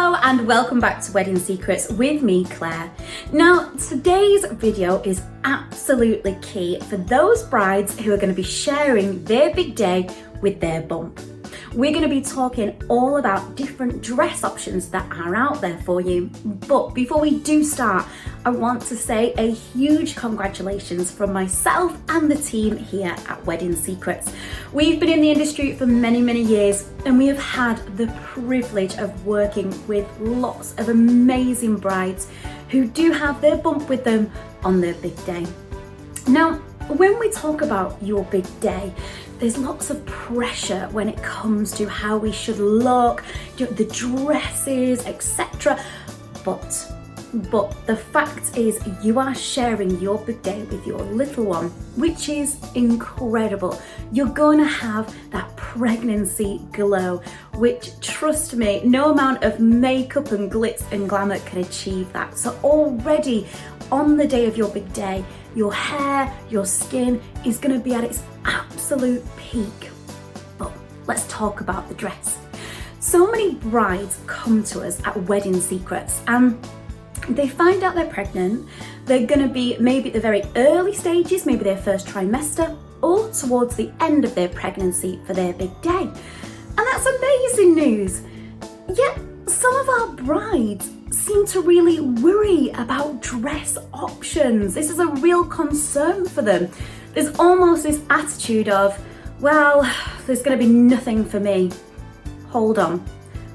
Hello and welcome back to Wedding Secrets with me, Claire. Now, today's video is absolutely key for those brides who are going to be sharing their big day with their bump. We're going to be talking all about different dress options that are out there for you. But before we do start, I want to say a huge congratulations from myself and the team here at Wedding Secrets. We've been in the industry for many years and we have had the privilege of working with lots of amazing brides who do have their bump with them on their big day. Now, when we talk about your big day, there's lots of pressure when it comes to how we should look, the dresses, etc. But the fact is you are sharing your big day with your little one, which is incredible. You're going to have that pregnancy glow, which, trust me, no amount of makeup and glitz and glamour can achieve that. So already on the day of your big day, your hair, your skin is going to be at its absolute peak. But let's talk about the dress. So many brides come to us at Wedding Secrets and they find out they're pregnant. They're going to be maybe at the very early stages, maybe their first trimester, or towards the end of their pregnancy for their big day. And that's amazing news. Yet some of our brides seem to really worry about dress options. This is a real concern for them. There's almost this attitude of, well, there's going to be nothing for me. Hold on,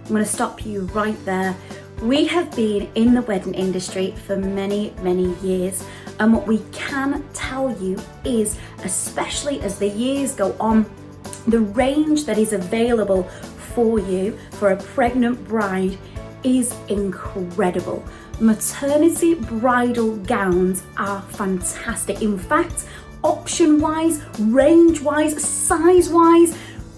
I'm going to stop you right there. We have been in the wedding industry for many years, and what we can tell you is, especially as the years go on, the range that is available for you for a pregnant bride is incredible. Maternity bridal gowns are fantastic. In fact, option-wise, range-wise, size-wise,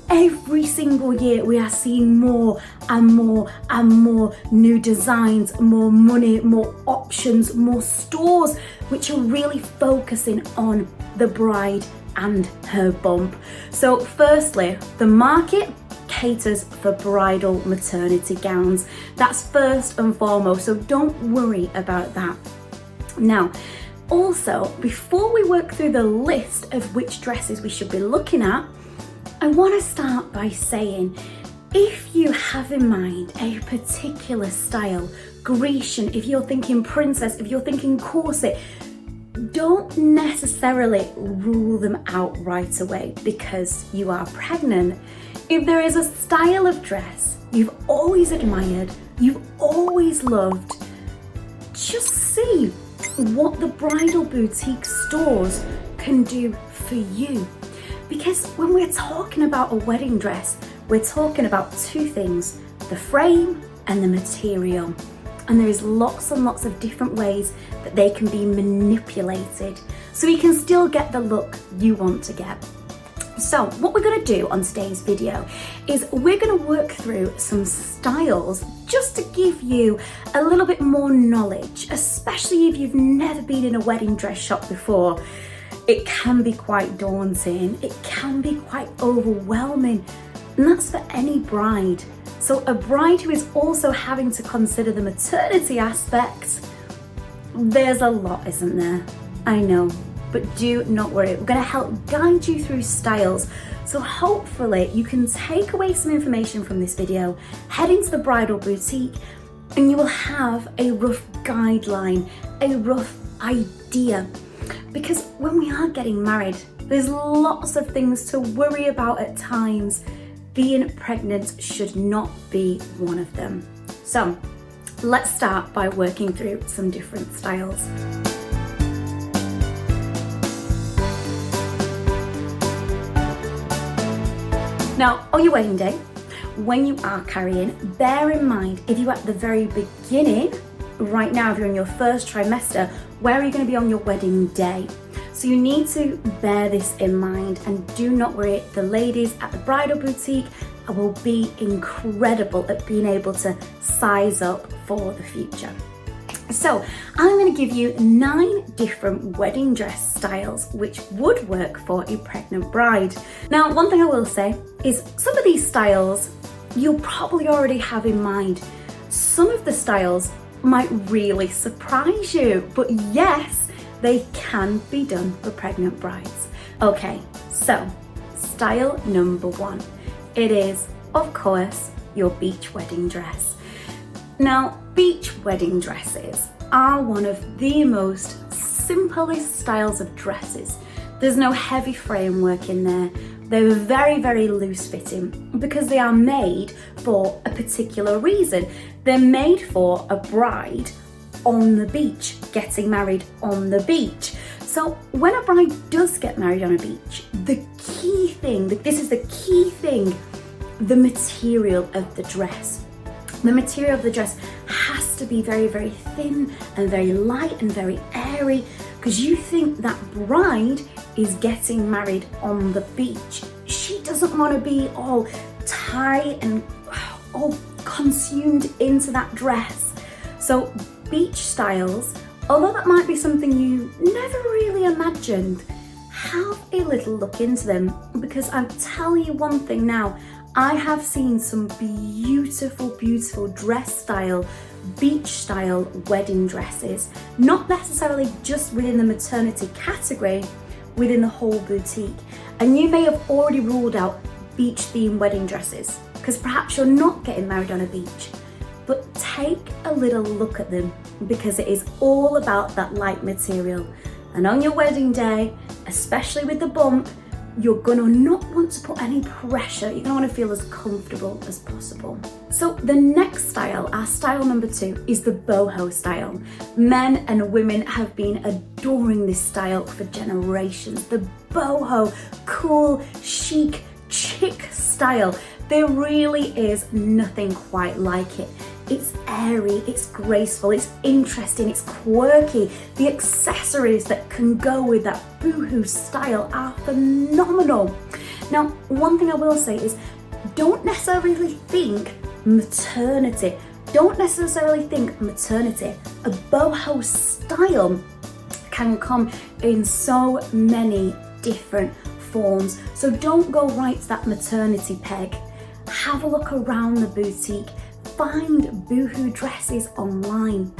every single year we are seeing more and more new designs, more money, more options, more stores, which are really focusing on the bride and her bump. So firstly, the market caters for bridal maternity gowns. That's first and foremost, so don't worry about that. Now, also, before we work through the list of which dresses we should be looking at, I want to start by saying, if you have in mind a particular style, Grecian, if you're thinking princess, if you're thinking corset, don't necessarily rule them out right away because you are pregnant. If there is a style of dress you've always admired, you've always loved, just see what the bridal boutique stores can do for you. Because when we're talking about a wedding dress, we're talking about two things, the frame and the material. And there is lots and lots of different ways that they can be manipulated so you can still get the look you want to get. So what we're going to do on today's video is we're going to work through some styles just to give you a little bit more knowledge, especially if you've never been in a wedding dress shop before. It can be quite daunting, it can be quite overwhelming, and that's for any bride. So a bride who is also having to consider the maternity aspect, there's a lot, isn't there? I know, but do not worry. We're going to help guide you through styles. So hopefully you can take away some information from this video, head into the bridal boutique, and you will have a rough guideline, a rough idea. Because when we are getting married, there's lots of things to worry about at times. Being pregnant should not be one of them. So let's start by working through some different styles. Now, on your wedding day, when you are carrying, bear in mind, if you're at the very beginning, right now, if you're in your first trimester, where are you going to be on your wedding day? So you need to bear this in mind, and do not worry, the ladies at the bridal boutique will be incredible at being able to size up for the future. So I'm going to give you 9 different wedding dress styles which would work for a pregnant bride. Now, one thing I will say is some of these styles you'll probably already have in mind. some of the styles might really surprise you, but yes, they can be done for pregnant brides. Okay, so style number one. It is, of course, your beach wedding dress. Now, beach wedding dresses are one of the most simplest styles of dresses. There's no heavy framework in there. They're very, very loose fitting because they are made for a particular reason. They're made for a bride on the beach, getting married on the beach. So when a bride does get married on a beach, the key thing, this is the key thing, the material of the dress. The material of the dress has to be very, very thin and very light and very airy, because you think that bride is getting married on the beach. She doesn't want to be all tight and all consumed into that dress. So beach styles, although that might be something you never really imagined, have a little look into them, because I'll tell you one thing now, I have seen some beautiful, beautiful dress style, beach style wedding dresses, not necessarily just within the maternity category, within the whole boutique. And you may have already ruled out beach themed wedding dresses because perhaps you're not getting married on a beach, but take a little look at them, because it is all about that light material. And on your wedding day, especially with the bump, you're gonna not want to put any pressure. You're gonna wanna feel as comfortable as possible. So the next style, our style number two, is the boho style. Men and women have been adoring this style for generations. The boho, cool, chic, chic style. There really is nothing quite like it. It's airy, it's graceful, it's interesting, it's quirky. The accessories that can go with that boohoo style are phenomenal. Now, one thing I will say is, don't necessarily think maternity. Don't necessarily think maternity. A boho style can come in so many different forms. So don't go right to that maternity peg. Have a look around the boutique. Find boohoo dresses online.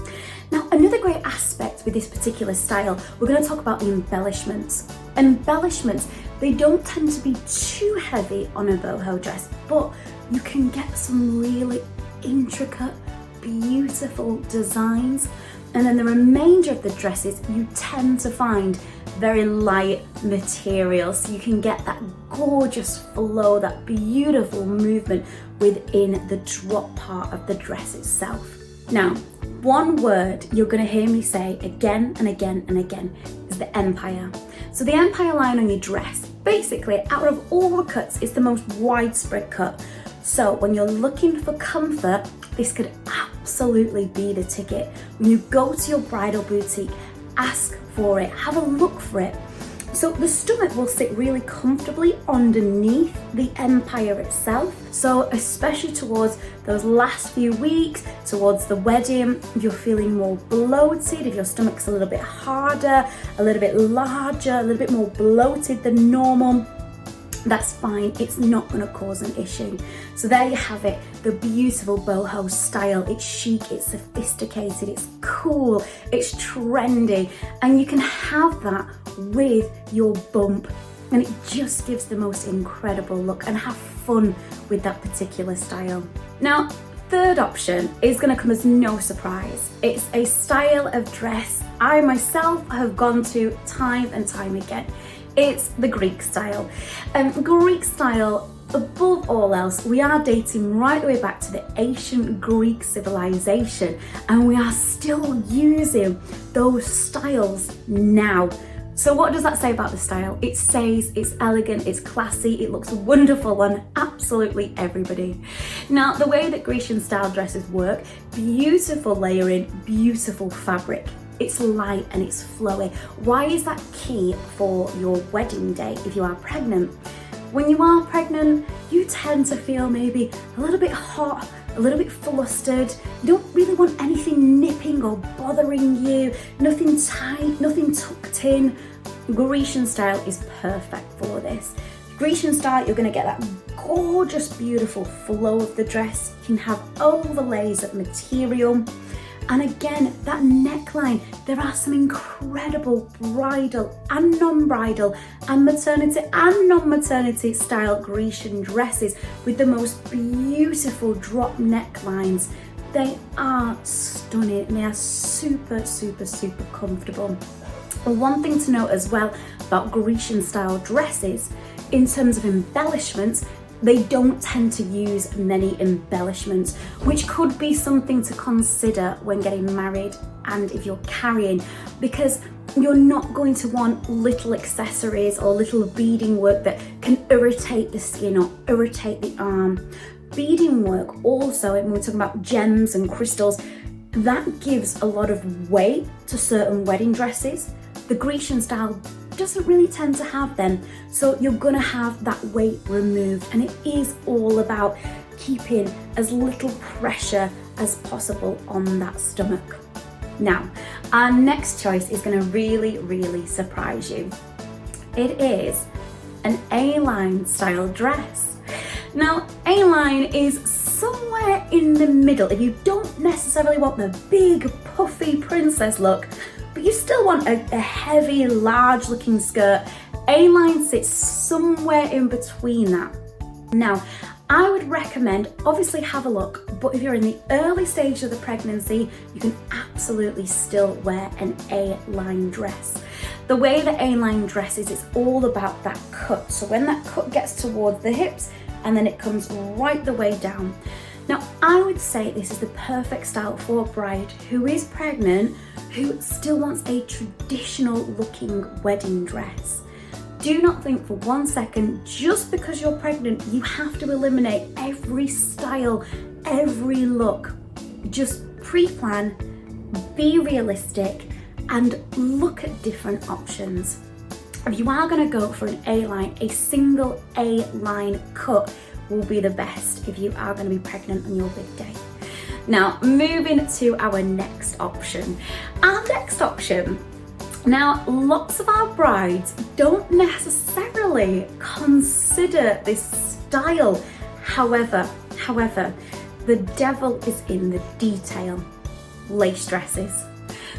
Now, another great aspect with this particular style, we're going to talk about the embellishments. Embellishments, they don't tend to be too heavy on a boho dress, but you can get some really intricate, beautiful designs. And then the remainder of the dresses, you tend to find very light material, so you can get that gorgeous flow, that beautiful movement within the drop part of the dress itself. Now, one word you're going to hear me say again and again and again is the empire. So the empire line on your dress, basically out of all the cuts, is the most widespread cut. So when you're looking for comfort, this could absolutely be the ticket. When you go to your bridal boutique, ask for it, have a look for it. So the stomach will sit really comfortably underneath the empire itself. So especially towards those last few weeks, towards the wedding, if you're feeling more bloated, if your stomach's a little bit harder, a little bit larger, a little bit more bloated than normal, that's fine. It's not going to cause an issue. So there you have it, the beautiful boho style. It's chic, it's sophisticated, it's cool, it's trendy, and you can have that with your bump, and it just gives the most incredible look. And have fun with that particular style. Now, third option is going to come as no surprise. It's a style of dress I myself have gone to time and time again. It's the Greek style. Greek style, above all else, we are dating right the way back to the ancient Greek civilization, and we are still using those styles now. So what does that say about the style? It says it's elegant, it's classy, it looks wonderful on absolutely everybody. Now, the way that Grecian style dresses work, beautiful layering, beautiful fabric. It's light and it's flowy. Why is that key for your wedding day if you are pregnant? When you are pregnant, you tend to feel maybe a little bit hot, a little bit flustered. You don't really want anything nipping or bothering you, nothing tight, nothing tucked in. Grecian style is perfect for this. Grecian style, you're going to get that gorgeous, beautiful flow of the dress. You can have overlays of material. And again, that neckline, there are some incredible bridal and non-bridal and maternity and non-maternity style Grecian dresses with the most beautiful drop necklines. They are stunning and they are super, super, super comfortable. And one thing to note as well about Grecian style dresses, in terms of embellishments, they don't tend to use many embellishments, which could be something to consider when getting married and if you're carrying, because you're not going to want little accessories or little beading work that can irritate the skin or irritate the arm. Beading work also, when we're talking about gems and crystals, that gives a lot of weight to certain wedding dresses. The Grecian style doesn't really tend to have them, so you're gonna have that weight removed, and it is all about keeping as little pressure as possible on that stomach. Now, our next choice is gonna really, really surprise you. It is an A-line style dress. Now, A-line is somewhere in the middle. If you don't necessarily want the big puffy princess look, but you still want a heavy, large looking skirt, A-line sits somewhere in between that. Now, I would recommend, obviously have a look, but if you're in the early stage of the pregnancy, you can absolutely still wear an A-line dress. The way the A-line dress is, it's all about that cut. So when that cut gets towards the hips, and then it comes right the way down. Now, I would say this is the perfect style for a bride who is pregnant, who still wants a traditional looking wedding dress. Do not think for 1 second, just because you're pregnant, you have to eliminate every style, every look. Just pre-plan, be realistic, and look at different options. If you are going to go for an A-line, a single A-line cut will be the best if you are going to be pregnant on your big day. Now, moving to our next option. Our next option, now lots of our brides don't necessarily consider this style. However, the devil is in the detail. Lace dresses.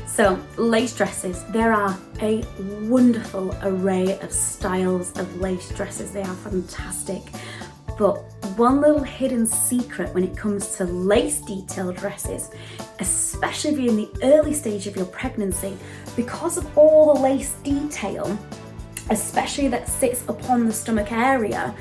So lace dresses, there are a wonderful array of styles of lace dresses. They are fantastic. But one little hidden secret when it comes to lace detail dresses, especially if you're in the early stage of your pregnancy, because of all the lace detail, especially that sits upon the stomach area,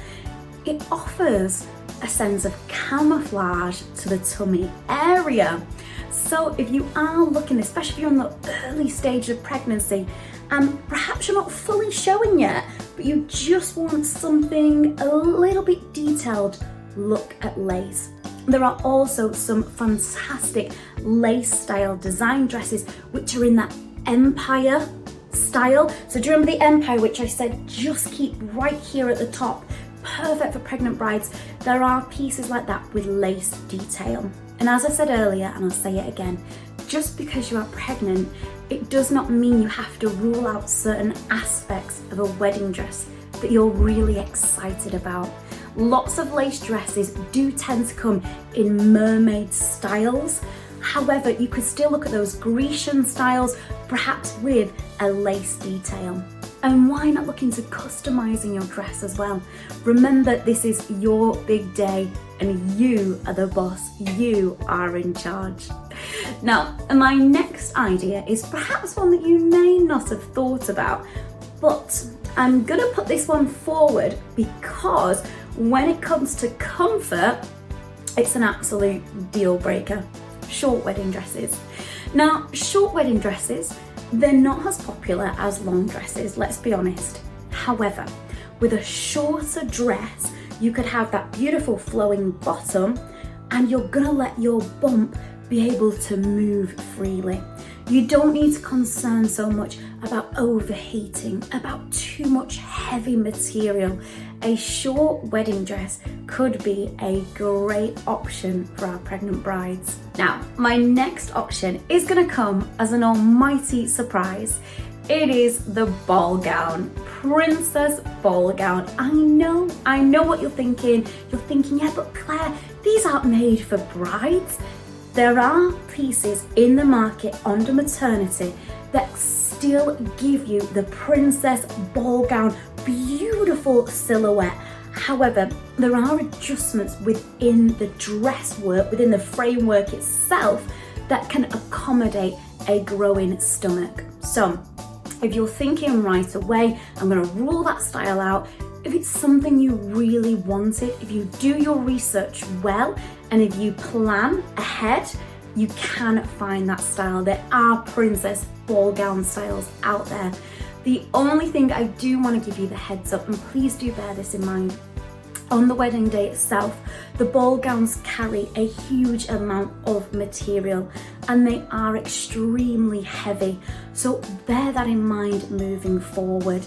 it offers a sense of camouflage to the tummy area. So if you are looking, especially if you're in the early stage of pregnancy, and perhaps you're not fully showing yet, but you just want something a little bit detailed, look at lace. There are also some fantastic lace style design dresses which are in that empire style. So do you remember the empire, which I said just keep right here at the top? Perfect for pregnant brides. There are pieces like that with lace detail. And as I said earlier, and I'll say it again, just because you are pregnant, it does not mean you have to rule out certain aspects of a wedding dress that you're really excited about. Lots of lace dresses do tend to come in mermaid styles. However, you could still look at those Grecian styles, perhaps with a lace detail. And why not look into customizing your dress as well? Remember, this is your big day and you are the boss, you are in charge. Now, my next idea is perhaps one that you may not have thought about, but I'm gonna put this one forward because when it comes to comfort, it's an absolute deal breaker. Short wedding dresses. Now, short wedding dresses, they're not as popular as long dresses, let's be honest. However, with a shorter dress, you could have that beautiful flowing bottom and you're gonna let your bump be able to move freely. You don't need to concern so much about overheating, about too much heavy material. A short wedding dress could be a great option for our pregnant brides. Now, my next option is gonna come as an almighty surprise. It is the ball gown, princess ball gown. I know what you're thinking. You're thinking, yeah, but Claire, these aren't made for brides. There are pieces in the market under Maternity that still give you the princess ball gown, beautiful silhouette. However, there are adjustments within the dress work, within the framework itself, that can accommodate a growing stomach. So, if you're thinking right away, I'm going to rule that style out, if it's something you really wanted, if you do your research well, and if you plan ahead, you can find that style. There are princess ball gown styles out there. The only thing I do want to give you the heads up, and please do bear this in mind, on the wedding day itself, the ball gowns carry a huge amount of material and they are extremely heavy. So bear that in mind moving forward.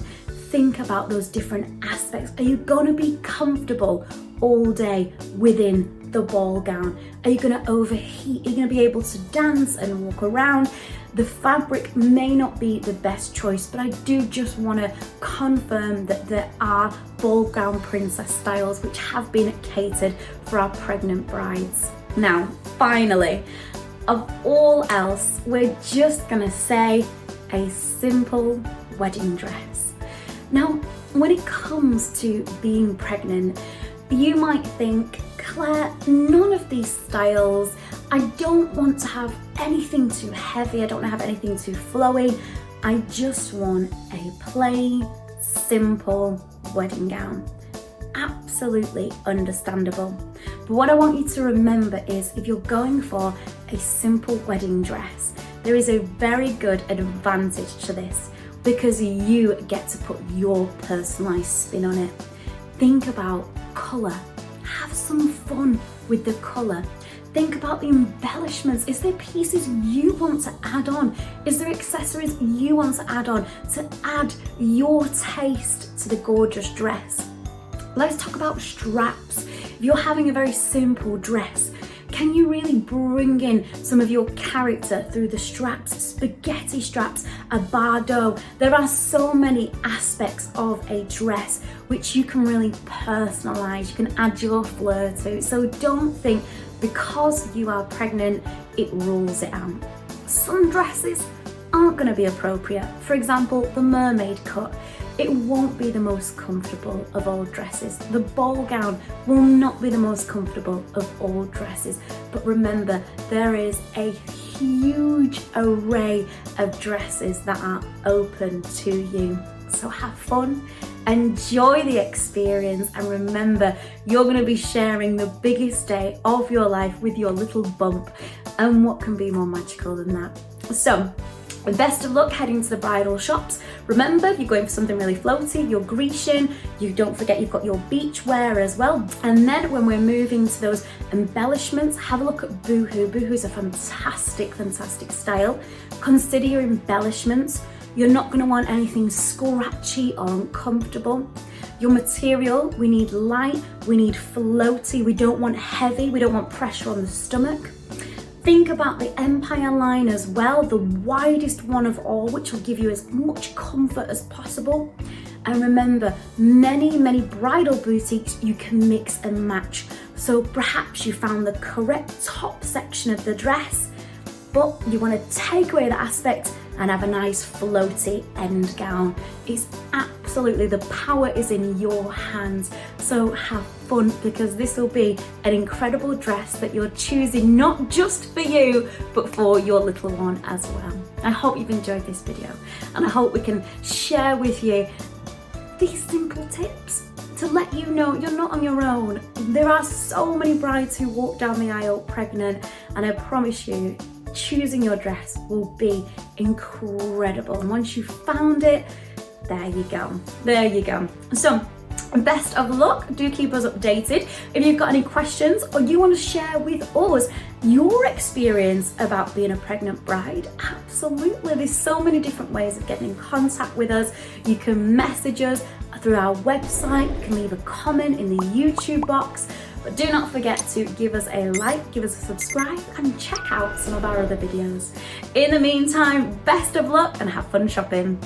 Think about those different aspects. Are you going to be comfortable all day within the ball gown? Are you going to overheat? Are you going to be able to dance and walk around? The fabric may not be the best choice, but I do just want to confirm that there are ball gown princess styles which have been catered for our pregnant brides. Now, finally, of all else, we're just going to say a simple wedding dress. Now, when it comes to being pregnant, you might think, Claire, none of these styles, I don't want to have anything too heavy, I don't want to have anything too flowy, I just want a plain, simple wedding gown. Absolutely understandable. But what I want you to remember is if you're going for a simple wedding dress, there is a very good advantage to this because you get to put your personalised spin on it. Think about colour. Have some fun with the colour. Think about the embellishments. Is there pieces you want to add on? Is there accessories you want to add your taste to the gorgeous dress? Let's talk about straps. If you're having a very simple dress, can you really bring in some of your character through the straps, spaghetti straps, a bardot? There are so many aspects of a dress which you can really personalize, you can add your flair to. So don't think because you are pregnant, it rules it out. Some dresses aren't going to be appropriate. For example, the mermaid cut. It won't be the most comfortable of all dresses. The ball gown will not be the most comfortable of all dresses. But remember, there is a huge array of dresses that are open to you. So have fun, enjoy the experience, and remember, you're going to be sharing the biggest day of your life with your little bump. And what can be more magical than that? So, best of luck heading to the bridal shops. Remember, if you're going for something really floaty, your Grecian, you don't forget you've got your beach wear as well. And then when we're moving to those embellishments, have a look at Boohoo. Boohoo is a fantastic, fantastic style. Consider your embellishments. You're not going to want anything scratchy or uncomfortable. Your material, we need light, we need floaty, we don't want heavy, we don't want pressure on the stomach. Think about the Empire line as well, the widest one of all, which will give you as much comfort as possible. And remember, many bridal boutiques you can mix and match. So perhaps you found the correct top section of the dress, but you want to take away the aspect and have a nice floaty end gown. It's absolutely, the power is in your hands. So have fun, because this will be an incredible dress that you're choosing not just for you, but for your little one as well. I hope you've enjoyed this video, and I hope we can share with you these simple tips to let you know you're not on your own. There are so many brides who walk down the aisle pregnant, and I promise you, choosing your dress will be incredible. And once you've found it, there you go. There you go. So, best of luck. Do keep us updated. If you've got any questions or you want to share with us your experience about being a pregnant bride, absolutely. There's so many different ways of getting in contact with us. You can message us through our website. You can leave a comment in the YouTube box. But do not forget to give us a like, give us a subscribe, and check out some of our other videos. In the meantime, best of luck and have fun shopping.